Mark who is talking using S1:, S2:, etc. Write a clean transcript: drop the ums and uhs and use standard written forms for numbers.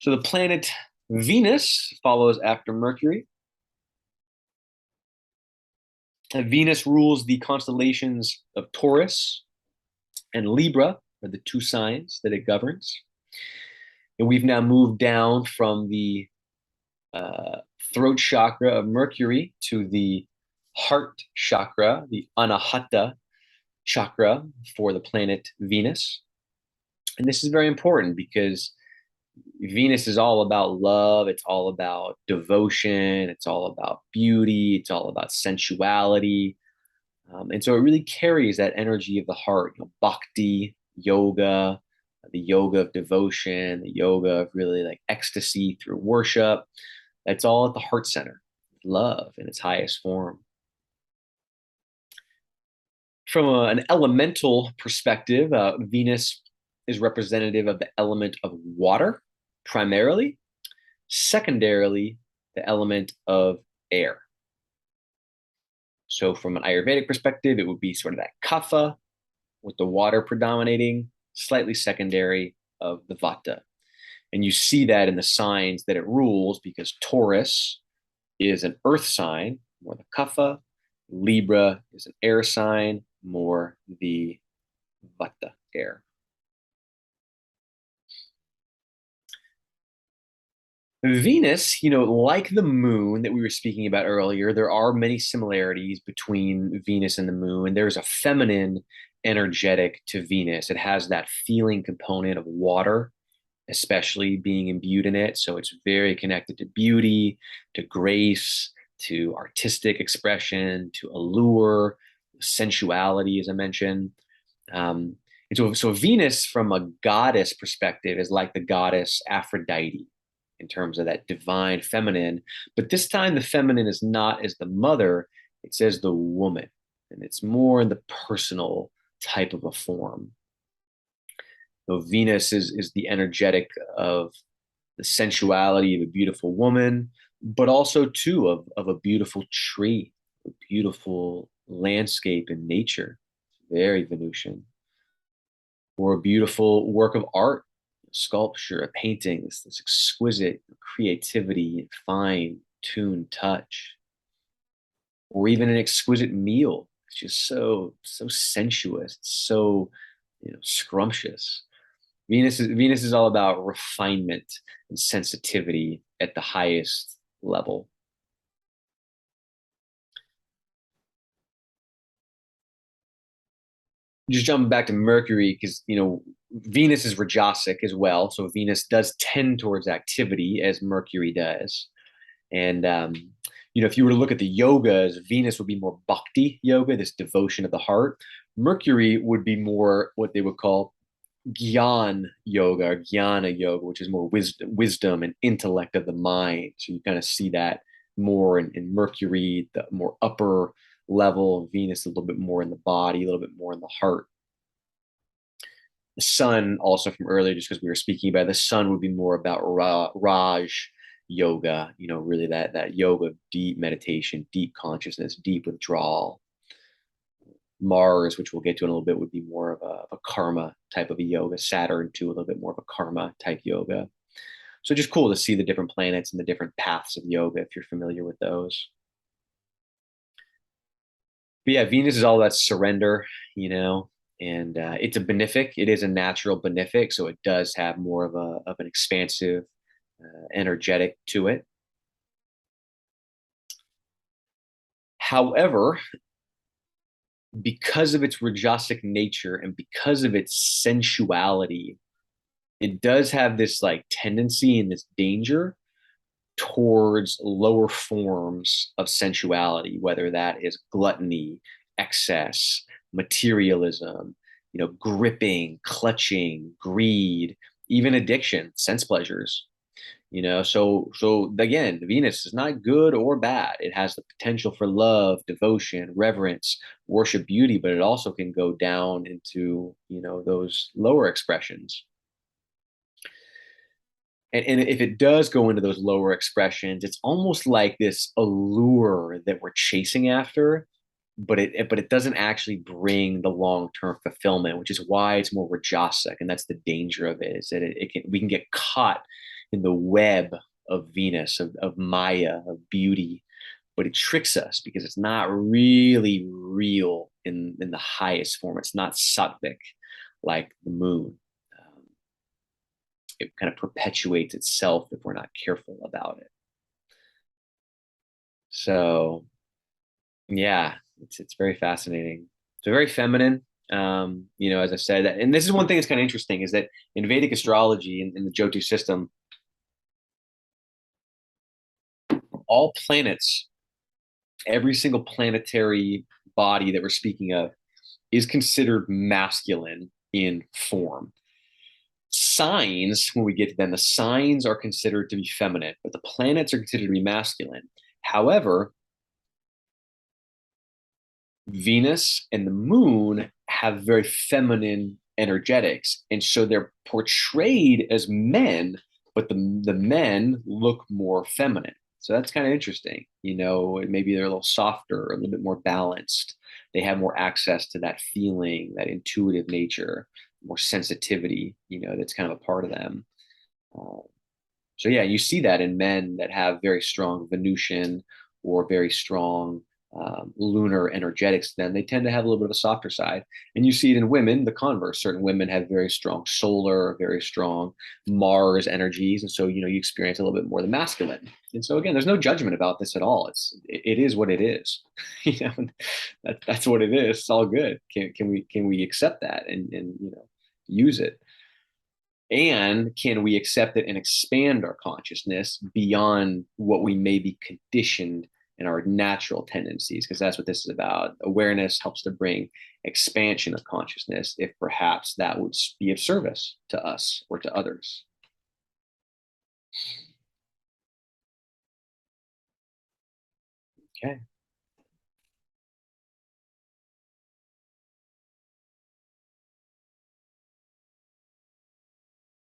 S1: So the planet Venus follows after Mercury. And Venus rules the constellations of Taurus and Libra, are the two signs that it governs. And we've now moved down from the uh, throat chakra of Mercury to the heart chakra, the Anahata chakra for the planet Venus. And this is very important because Venus is all about love, it's all about devotion, it's all about beauty, it's all about sensuality. And so it really carries that energy of the heart, bhakti, yoga, the yoga of devotion, the yoga of really like ecstasy through worship. That's all at the heart center, love in its highest form. From an elemental perspective, Venus is representative of the element of water, primarily. Secondarily, the element of air. So, from an Ayurvedic perspective, it would be sort of that kapha with the water predominating, slightly secondary of the vata. And you see that in the signs that it rules because Taurus is an earth sign, more the kapha. Libra is an air sign, more the vata, air. Venus, like the moon that we were speaking about earlier, there are many similarities between Venus and the moon. There's a feminine energetic to Venus. It has that feeling component of water, especially being imbued in it. So it's very connected to beauty, to grace, to artistic expression, to allure, sensuality, as I mentioned. And so Venus, from a goddess perspective, is like the goddess Aphrodite in terms of that divine feminine. But this time, the feminine is not as the mother, it's as the woman. And it's more in the personal type of a form. So Venus is the energetic of the sensuality of a beautiful woman, but also too of a beautiful tree, a beautiful landscape in nature, very Venusian, or a beautiful work of art, sculpture, a painting, this exquisite creativity and fine-tuned touch, or even an exquisite meal. It's just so sensuous, so scrumptious. Venus is all about refinement and sensitivity at the highest level. Just jumping back to Mercury, because Venus is Rajasic as well, so Venus does tend towards activity as Mercury does. And if you were to look at the yogas, Venus would be more bhakti yoga, this devotion of the heart. Mercury would be more what they would call Gyan yoga or Jnana yoga, which is more wisdom and intellect of the mind. So you kind of see that more in Mercury, the more upper level, Venus a little bit more in the body, a little bit more in the heart. The sun, also from earlier, just because we were speaking about the sun, would be more about Raj yoga, really that yoga of deep meditation, deep consciousness, deep withdrawal. Mars, which we'll get to in a little bit, would be more of a karma type of a yoga. Saturn, too, a little bit more of a karma type yoga. So just cool to see the different planets and the different paths of yoga if you're familiar with those. But yeah, Venus is all that surrender, and it's a benefic. It is a natural benefic, so it does have more of an expansive, energetic to it. However, because of its rajasic nature and because of its sensuality, it does have this like tendency and this danger towards lower forms of sensuality, whether that is gluttony, excess, materialism, gripping, clutching, greed, even addiction, sense pleasures. So again, Venus is not good or bad. It has the potential for love, devotion, reverence, worship, beauty, but it also can go down into those lower expressions. And if it does go into those lower expressions, it's almost like this allure that we're chasing after, but it doesn't actually bring the long-term fulfillment, which is why it's more rajasic, and that's the danger of it, is that we can get caught in the web of Venus, of Maya, of beauty, but it tricks us because it's not really real in the highest form. It's not sattvic like the moon. Um, it kind of perpetuates itself if we're not careful about it. So yeah, it's very fascinating. So very feminine. As I said, and this is one thing that's kind of interesting is that in Vedic astrology and in the Jyotish system, all planets, every single planetary body that we're speaking of, is considered masculine in form. Signs, when we get to them, the signs are considered to be feminine, but the planets are considered to be masculine. However, Venus and the moon have very feminine energetics. And so they're portrayed as men, but the men look more feminine. So that's kind of interesting. Maybe they're a little softer, a little bit more balanced. They have more access to that feeling, that intuitive nature, more sensitivity, that's kind of a part of them. Uh, so yeah, you see that in men that have very strong Venusian or very strong lunar energetics. Then they tend to have a little bit of a softer side, and you see it in women. The converse: certain women have very strong solar, very strong Mars energies, and so you experience a little bit more of the masculine. And so again, there's no judgment about this at all. It is what it is. That's what it is. It's all good. Can we accept that and use it? And can we accept it and expand our consciousness beyond what we may be conditioned in our natural tendencies? Because that's what this is about. Awareness helps to bring expansion of consciousness, if perhaps that would be of service to us or to others. Okay.